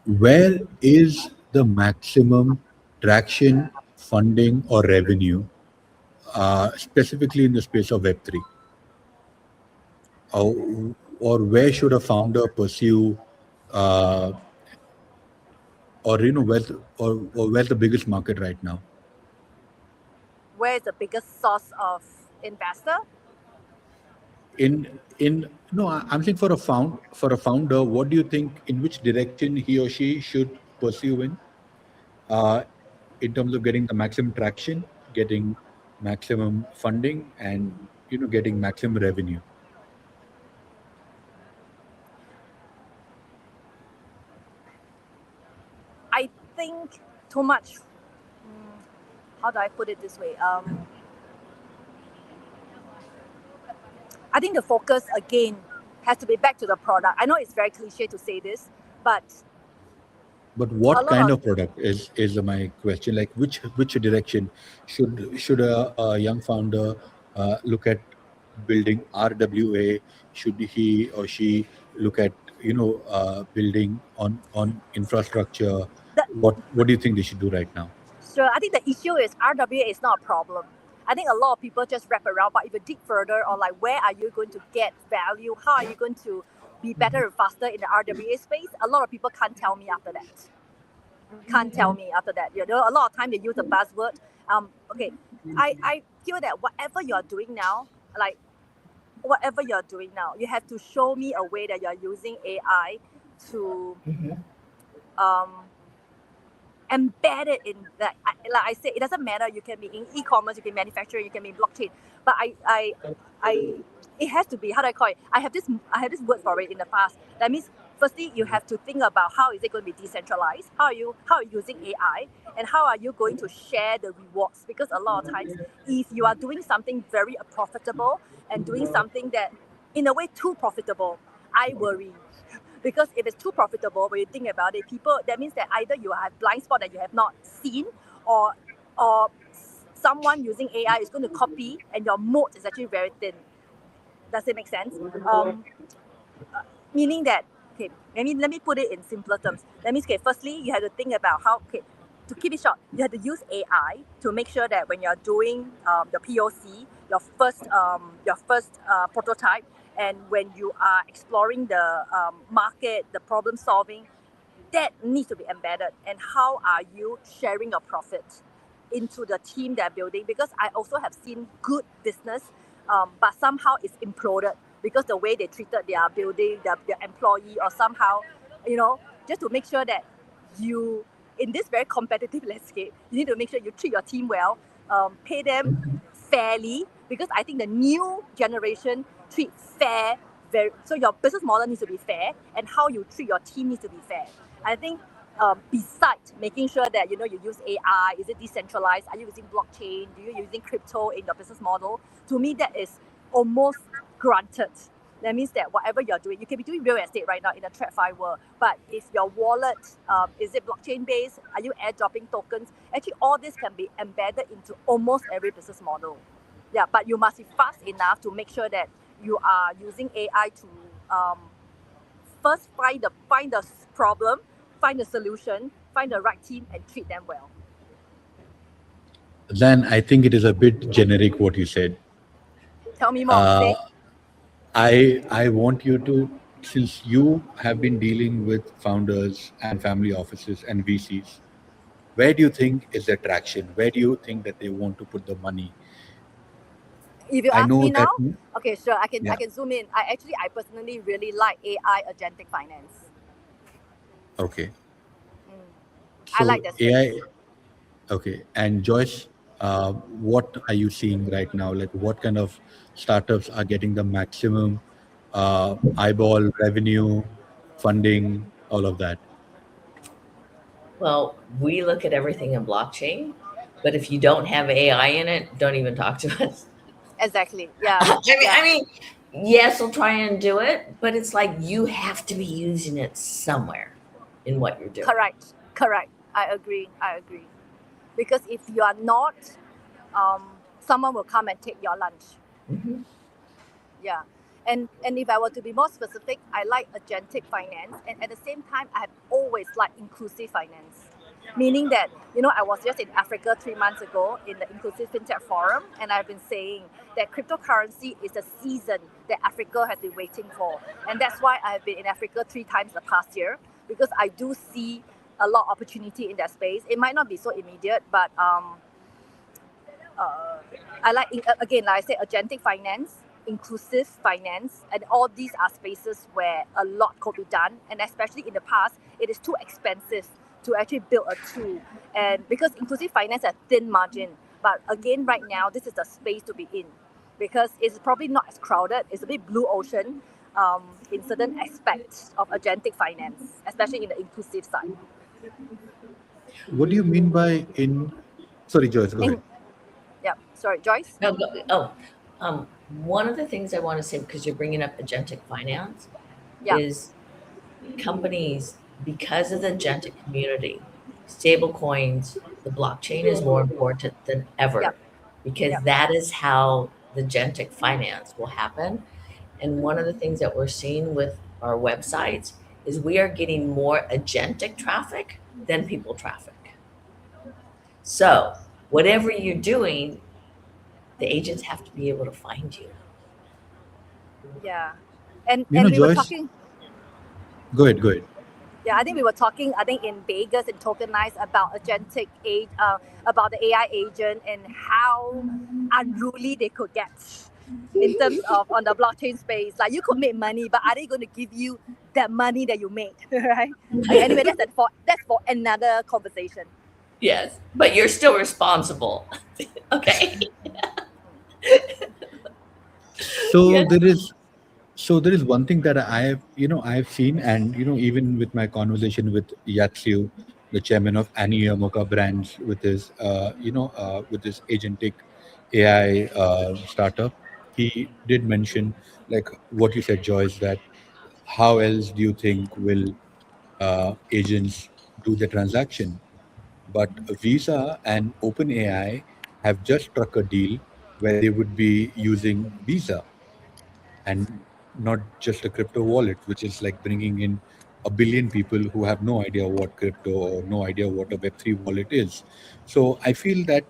where is the maximum traction, funding, or revenue, specifically in the space of Web3? Or where should a founder pursue, uh, or where's the biggest market right now? Where is the biggest source of investor? I'm saying for a founder, what do you think, in which direction he or she should pursue uh, in terms of getting the maximum traction, getting maximum funding, and getting maximum revenue? I think too much. How do I put it this way? I think the focus again has to be back to the product. I know it's very cliche to say this, but what kind of product is my question? Like, which direction should a young founder look at building RWA? Should he or she look at building on infrastructure? What do you think they should do right now? So I think the issue is RWA is not a problem. I think a lot of people just wrap around, but if you dig further, or like, where are you going to get value? How are you going to be better and faster in the RWA space? A lot of people can't tell me after that. A lot of time they use the buzzword. Okay, I feel that whatever you are doing now, like, whatever you're doing now, you have to show me a way that you're using AI to embed it in that. Like I said, it doesn't matter. You can be in e-commerce, you can be manufacturing, you can be in blockchain. But it has to be, how do I call it? I have this word for it in the past. That means firstly you have to think about how is it going to be decentralized? How are you using AI, and how are you going to share the rewards? Because a lot of times, if you are doing something very profitable and doing something that in a way too profitable, I worry. Because if it's too profitable, when you think about it, people, that means that either you have blind spot that you have not seen, or someone using AI is going to copy, and your moat is actually very thin. Does it make sense? Meaning that, okay, let me put it in simpler terms. That means, okay, firstly, you have to think about how, okay, to keep it short, you have to use AI to make sure that when you're doing your POC, your first prototype, and when you are exploring the market, the problem solving, that needs to be embedded. And how are you sharing your profit into the team they're building? Because I also have seen good business, but somehow it's imploded because the way they treated their building, their employee, or somehow, just to make sure that you, in this very competitive landscape, you need to make sure you treat your team well, pay them fairly, because I think the new generation treat fair so your business model needs to be fair, and how you treat your team needs to be fair. I think besides making sure that you use AI, is it decentralized? Are you using blockchain? Do you using crypto in your business model? To me, that is almost granted. That means that whatever you're doing, you can be doing real estate right now in a TradFi world, but is your wallet, is it blockchain based? Are you airdropping tokens? Actually, all this can be embedded into almost every business model. Yeah, but you must be fast enough to make sure that you are using AI to first find the problem, find the solution, find the right team, and treat them well. Then I think it is a bit generic what you said. Tell me more. Say. I want you to, since you have been dealing with founders and family offices and VCs, where do you think is the traction? Where do you think that they want to put the money? If you I ask know me that. now, okay, sure, I Yeah. can zoom in. I personally really like AI agentic finance. Okay. I like So that space. AI. Okay. And Joyce, what are you seeing right now? Like, what kind of startups are getting the maximum eyeball revenue, funding, all of that? Well, we look at everything in blockchain, but if you don't have AI in it, don't even talk to us. Exactly. Yeah. I mean, yes, we'll try and do it, but it's like you have to be using it somewhere in what you're doing. Correct. I agree. Because if you are not, someone will come and take your lunch. Mm-hmm. Yeah. And if I were to be more specific, I like agentic finance, and at the same time, I have always liked inclusive finance. Meaning that, I was just in Africa 3 months ago in the Inclusive FinTech Forum, and I've been saying that cryptocurrency is a season that Africa has been waiting for. And that's why I have been in Africa 3 times the past year, because I do see a lot of opportunity in that space. It might not be so immediate, but I like, again, like I said, agentic finance, inclusive finance, and all these are spaces where a lot could be done. And especially in the past, it is too expensive to actually build a tool. And because inclusive finance has thin margin, but again, right now, this is the space to be in, because it's probably not as crowded. It's a bit blue ocean in certain aspects of agentic finance, especially in the inclusive side. What do you mean by in? Sorry, Joyce, go ahead. And yeah, sorry, Joyce. No, one of the things I want to say, because you're bringing up agentic finance, Yeah, is companies, because of the agentic community, stablecoins, the blockchain is more important than yeah, ever, because yeah. that is how the agentic finance will happen. And one of the things that we're seeing with our websites is we are getting more agentic traffic than people traffic. So whatever you're doing, the agents have to be able to find you. Yeah. And You know, we were Joyce, talking, go ahead, go ahead. yeah, I think we were talking, I think in Vegas and tokenized about about the AI agent and how unruly they could get. in terms of on the blockchain space. Like you could make money, but are they going to give you that money that you made, right? Okay, anyway, that's for another conversation. Yes, but you're still responsible. Okay. So Yes. there is so there is one thing that I've seen, and even with my conversation with Yatsu, the chairman of Annie Yamoka Brands, with his agentic AI startup, he did mention, like what you said, Joyce, that how else do you think will agents do the transaction? But Visa and OpenAI have just struck a deal where they would be using Visa and not just a crypto wallet, which is like bringing in a billion people who have no idea what crypto or no idea what a Web3 wallet is. So I feel that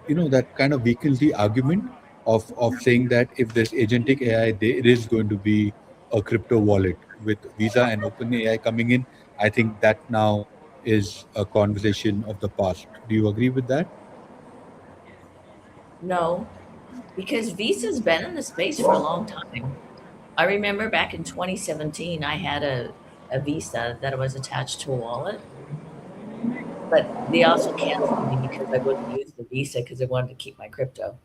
that kind of weakens the argument of saying that if there's agentic AI, there is going to be a crypto wallet. With Visa and OpenAI coming in, I think that now is a conversation of the past. Do you agree with that? No, because Visa's been in the space for a long time. I remember back in 2017, I had a Visa that was attached to a wallet, but they also canceled me because I wouldn't use the Visa because they wanted to keep my crypto.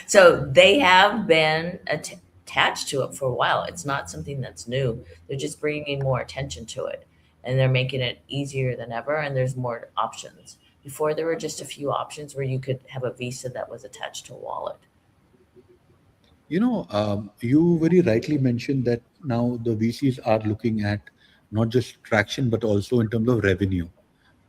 So they have been attached to it for a while. It's not something that's new. They're just bringing more attention to it, and they're making it easier than ever. And there's more options. Before there were just a few options where you could have a Visa that was attached to a wallet. You very rightly mentioned that now the VCs are looking at not just traction but also in terms of revenue.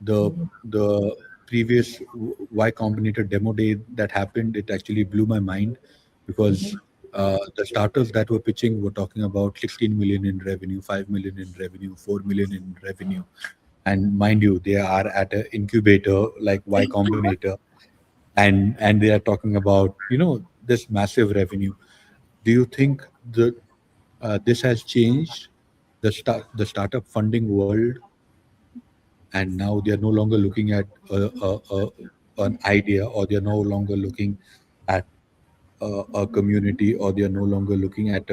The Mhm. the previous Y Combinator demo day that happened, it actually blew my mind because Mhm. the startups that were pitching were talking about 16 million in revenue, 5 million in revenue, 4 million in revenue, and mind you, they are at an incubator like Y Combinator, and they are talking about this massive revenue. Do you think that this has changed the startup funding world, and now they are no longer looking at an idea, or they are no longer looking at a community, or they are no longer looking at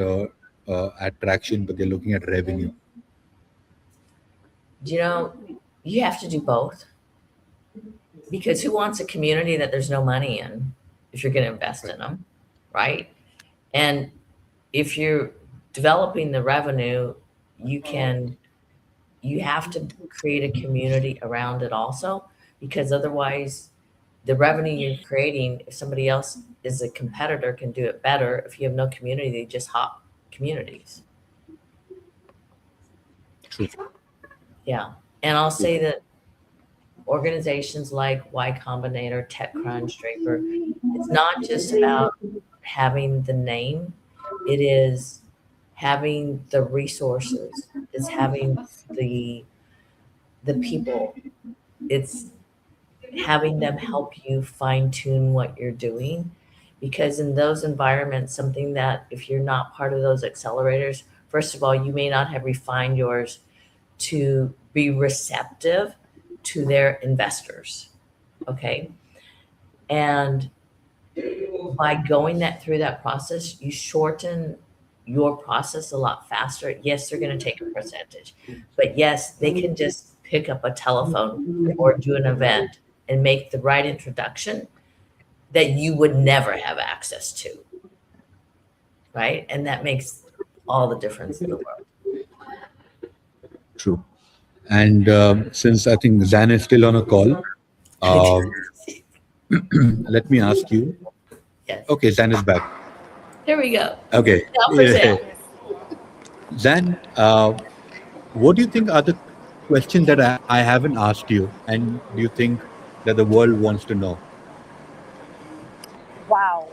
traction, but they're looking at revenue? You know, you have to do both because who wants a community that there's no money in if you're going to invest Right. in them, right? And if you're developing the revenue, you can you have to create a community around it also because otherwise the revenue you're creating, if somebody else is a competitor can do it better. If you have no community, they just hop communities. True. Yeah. And I'll True. say that organizations like Y Combinator, TechCrunch, Draper, it's not just about having the name, it is having the resources, it's having the the people, it's having them help you fine tune what you're doing. Because in those environments, something that if you're not part of those accelerators, first of all, you may not have refined yours to be receptive to their investors. Okay. And by going that through that process, you shorten your process a lot faster. Yes, they're going to take a percentage, but yes, they can just pick up a telephone or do an event and make the right introduction that you would never have access to, right? And that makes all the difference in the world. True. And since I think Zan is still on a call, uh, let me ask you. Yes. Okay, Zan is back. Here we go. Okay. Now for Zan. Yeah. Zan, what do you think are the questions that I haven't asked you, and do you think that the world wants to know? Wow.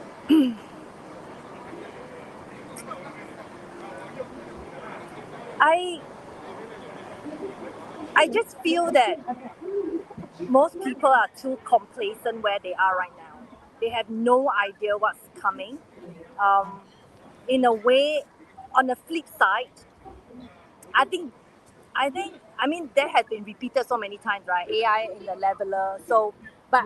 I I just feel that most people are too complacent where they are right now. They have no idea what's coming. Um, in a way, on the flip side, I think I mean that has been repeated so many times, right? AI in the leveler. So, but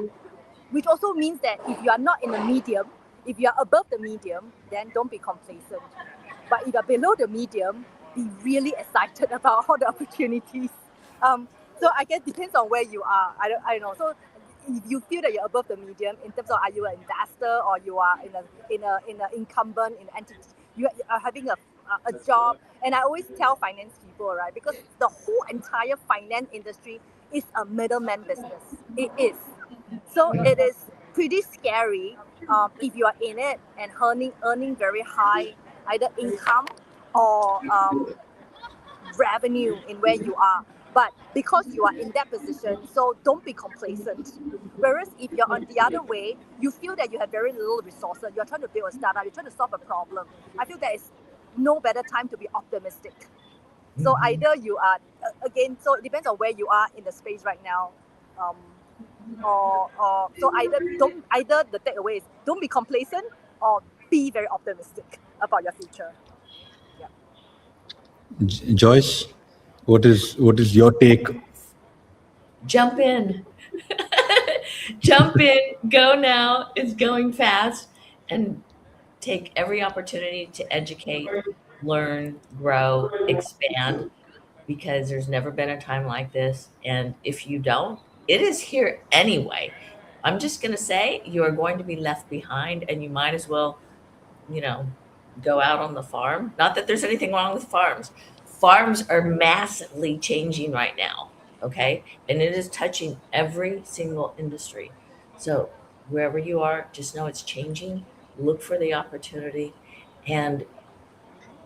which also means that if you are not in the medium, If you're above the medium, then don't be complacent. But if you're below the medium, be really excited about all the opportunities. Um, so I guess depends on where you are. I don't know. So if you feel that you're above the medium in terms of are you an investor or you are in a incumbent in entity, you are having a job. And I always tell finance people, right, because the whole entire finance industry is a middleman business. It is. So it is pretty scary if you are in it and earning very high either income or revenue in where you are. But because you are in that position, so don't be complacent. Whereas if you're on the other way, you feel that you have very little resources, you're trying to build a startup, you're trying to solve a problem. I feel there is no better time to be optimistic. So either you are, again, so it depends on where you are in the space right now. Um, or so either the takeaway is don't be complacent or be very optimistic about your future. Yeah. Joyce, what is your take? Jump in. Jump in. Go now. It's going fast. And take every opportunity to educate, learn, grow, expand, because there's never been a time like this. And if you don't, it is here anyway. I'm just going to say you are going to be left behind, and you might as well, you know, go out on the farm. Not that there's anything wrong with farms. Farms are massively changing right now, okay? And it is touching every single industry. So wherever you are, just know it's changing. Look for the opportunity. And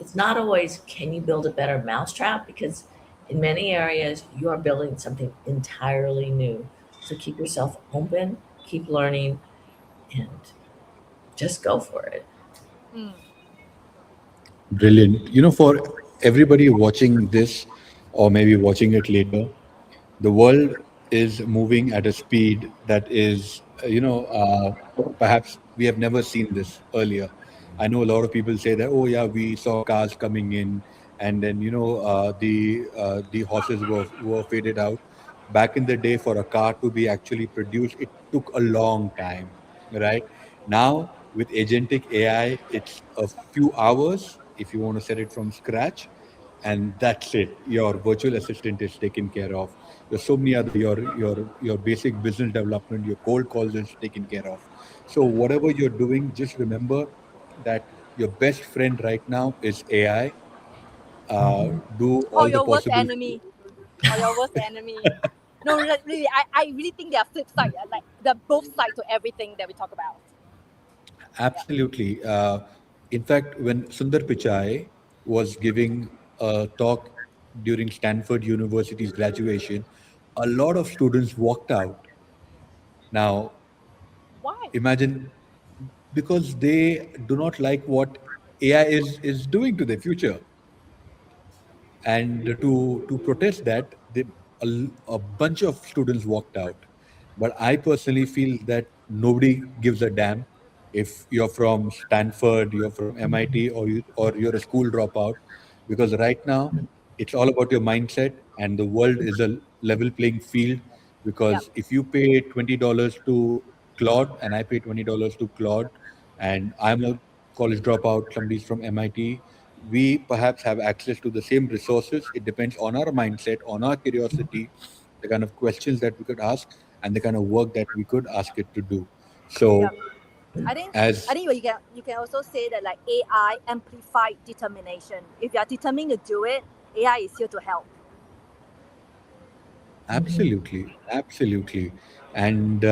it's not always can you build a better mousetrap, because in many areas you are building something entirely new. So keep yourself open, keep learning, and just go for it. Mm. Brilliant. For everybody watching this or maybe watching it later, the world is moving at a speed that is, perhaps we have never seen this earlier. I know a lot of people say that, oh yeah, we saw cars coming in, and then the horses were faded out. Back in the day, for a car to be actually produced, it took a long time, right? Now with agentic AI, it's a few hours if you want to set it from scratch, and that's it. Your virtual assistant is taken care of. There's so many other your basic business development, your cold calls is taken care of. So whatever you're doing, just remember that your best friend right now is AI. Do Or all the your worst possible. enemy. Or your worst enemy. No, really, I really think they are flip side, like the both side to everything that we talk about. Yeah. Absolutely. In fact, when Sundar Pichai was giving a talk during Stanford University's graduation, a lot of students walked out. Now, Why? imagine, because they do not like what AI is doing to their future. And to protest that, a bunch of students walked out. But I personally feel that nobody gives a damn if you're from Stanford, you're from MIT, or you're a school dropout, because right now it's all about your mindset, and the world is a level playing field. Yeah. Because if you pay $20 to Claude and I pay $20 to Claude, and I'm a college dropout, somebody's from MIT, we perhaps have access to the same resources. It depends on our mindset, on our curiosity, the kind of questions that we could ask, and the kind of work that we could ask it to do. Yeah. So, I think I as think you can also say that like AI amplified determination. If you are determined to do it, AI is here to help. absolutely, absolutely. And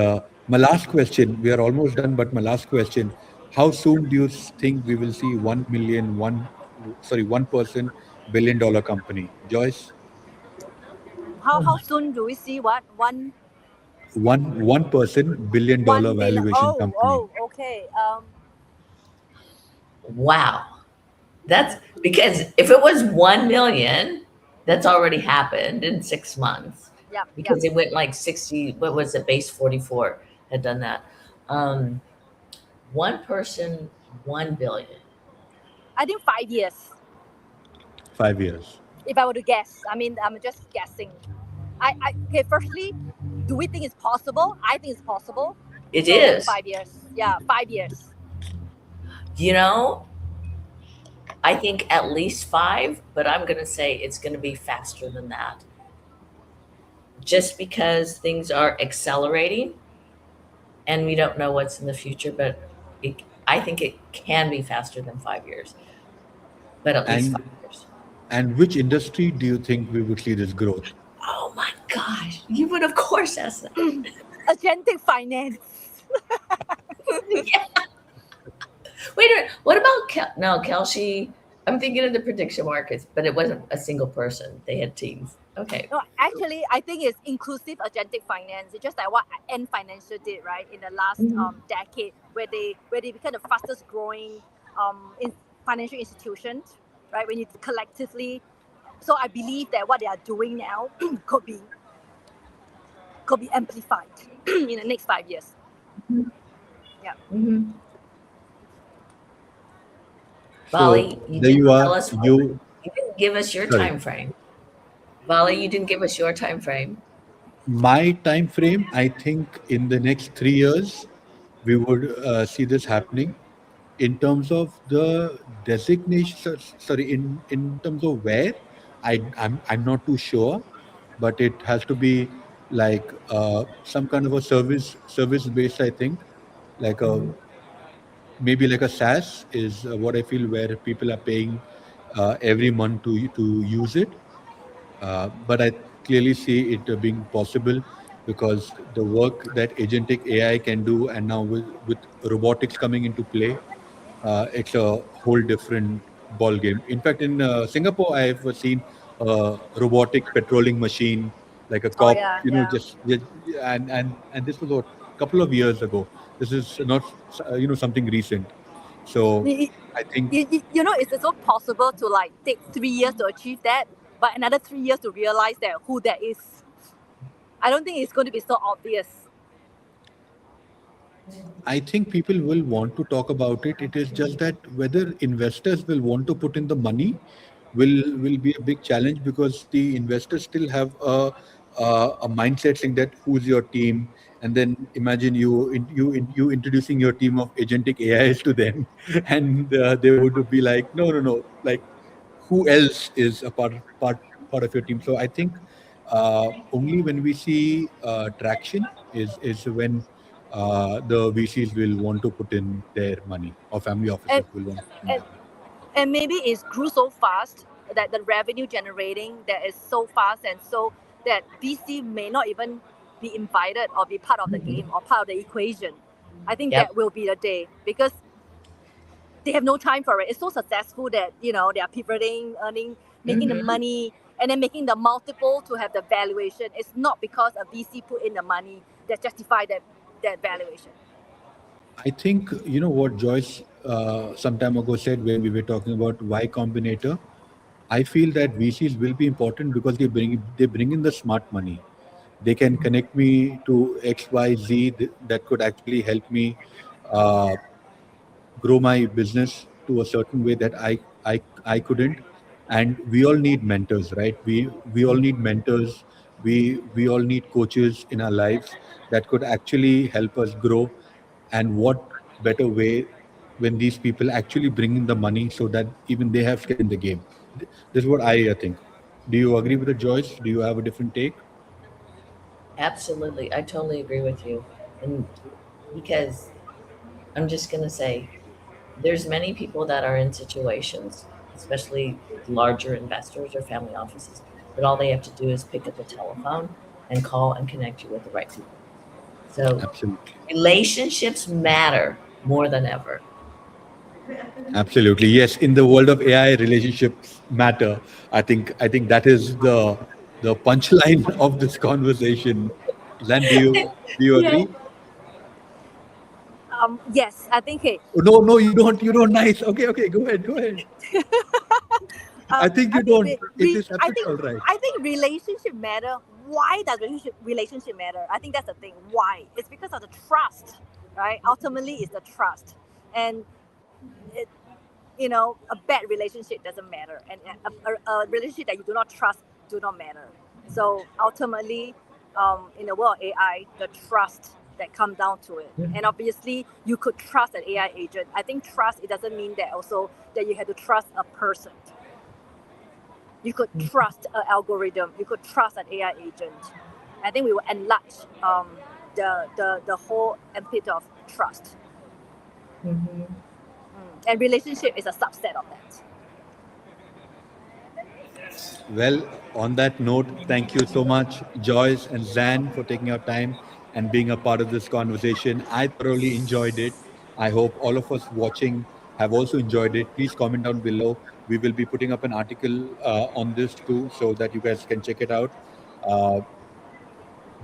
my last question, we are almost done, but my last question: how soon do you think we will see 1 person billion-dollar company? Joyce, How soon do we see what one person billion-dollar 1 billion? valuation Oh, company. okay. Wow. That's because if it was 1 million, that's already happened in 6 months, Yeah. because it went like 60, what was it, base 44 had done that. Um, one person, 1 billion. I think 5 years. 5 years. If I were to guess, I mean, I'm just guessing. Okay. Firstly, do we think it's possible? I think it's possible. It So is. 5 years. Yeah, 5 years. You know, I think at least 5, but I'm going to say it's going to be faster than that. Just because things are accelerating and we don't know what's in the future, but I think it can be faster than 5 years, but at least five And years. and which industry do you think we would see this growth? Oh my gosh, you would of course ask that. Agentic finance. Yeah. Wait a minute. What about no, Kelsey? I'm thinking of the prediction markets, but it wasn't a single person. They had teams. Okay. No, actually, I think it's inclusive agentic finance. It's just like what N Financial did, right, in the last Mhm. decade, where they become the fastest growing financial institutions, right? When you collectively, so I believe that what they are doing now could be amplified in the next 5 years. Yeah. Mm-hmm. Bali, So you there didn't you tell are. us. You You didn't give us your sorry. time frame. Bali, you didn't give us your time frame. My time frame, I think in the next 3 years, we would see this happening. In terms of the designation, sorry, in terms of where, I'm not too sure, but it has to be like some kind of a service based. I think like a Mhm. maybe like a SaaS is what I feel, where people are paying every month to use it. But I clearly see it being possible because the work that agentic AI can do, and now with robotics coming into play, it's a whole different ball game. In fact, in Singapore, I've seen a robotic patrolling machine, like a Oh cop, yeah, yeah. just and this was a couple of years ago. This is not something recent. So You, I think it's also possible to like take 3 years to achieve that, but another 3 years to realize that who that is. I don't think it's going to be so obvious. I think people will want to talk about it. It is just that whether investors will want to put in the money will be a big challenge, because the investors still have a mindset saying that who's your team, and then imagine you introducing your team of agentic AIs to them, and they would be like, no, like who else is a part of your team. So I think only when we see traction is when the VCs will want to put in their money, or family And, offices will want to put in and their money. and maybe it's grew so fast that the revenue generating that is so fast and so that VC may not even be invited or be part of the game Mhm. or part of the equation. I think Yep. that will be the day because they have no time for it. It's so successful that they are pivoting, earning, making the Hmm. money, and then making the multiple to have the valuation. It's not because a VC put in the money that justify that valuation. I think you know what Joyce some time ago said when we were talking about Y Combinator. I feel that VCs will be important because they bring in the smart money. They can connect me to X, Y, Z that could actually help me uh, grow my business to a certain way that I couldn't. And we all need mentors, right? We all need mentors. We all need coaches in our lives that could actually help us grow. And what better way when these people actually bring in the money so that even they have skin in the game. This is what I think. Do you agree with the Joyce? Do you have a different take? Absolutely. I totally agree with you. And because I'm just going to say there's many people that are in situations, especially larger investors or family offices, that all they have to do is pick up the telephone and call and connect you with the right people. So Absolutely. relationships matter more than ever. Absolutely. Yes. In the world of AI, relationships matter. I think that is the punchline of this conversation. Len, do you Yeah. agree? Yes, I think. Hey, Oh, no, no, you don't. You don't. Nice. Okay, okay. Go ahead. Go ahead. I think I you think don't. It is I absolutely think all right. I think relationship matter. Why does relationship matter? I think that's the thing. Why? It's because of the trust, right? Ultimately, it's the trust, and it, a bad relationship doesn't matter, and a relationship that you do not trust do not matter. So ultimately, in the world of AI, the trust that come down to it. Mhm. And obviously, you could trust an AI agent. I think trust, it doesn't mean that also that you have to trust a person. You could trust an algorithm. You could trust an AI agent. I think we will enlarge the whole ambit of trust. Mhm. And relationship is a subset of that. Well, on that note, thank you so much, Joyce and Zan, for taking your time and being a part of this conversation. I thoroughly enjoyed it. I hope all of us watching have also enjoyed it. Please comment down below. We will be putting up an article on this too, so that you guys can check it out. Uh,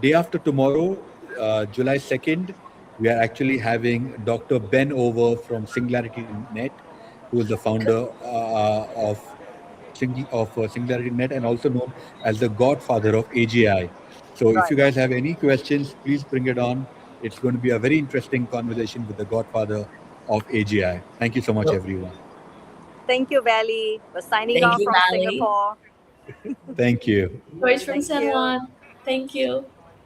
Day after tomorrow, July 2nd, we are actually having Dr. Ben over from Singularity Net, who is the founder of Singularity Net and also known as the godfather of AGI. So if Right. you guys have any questions, please bring it on. It's going to be a very interesting conversation with the godfather of AGI. Thank you so much, Well, everyone. Thank you, Valley. We're signing thank off you, from Valley. Singapore. Thank you. Joyce from Thank San you. Juan. Thank you.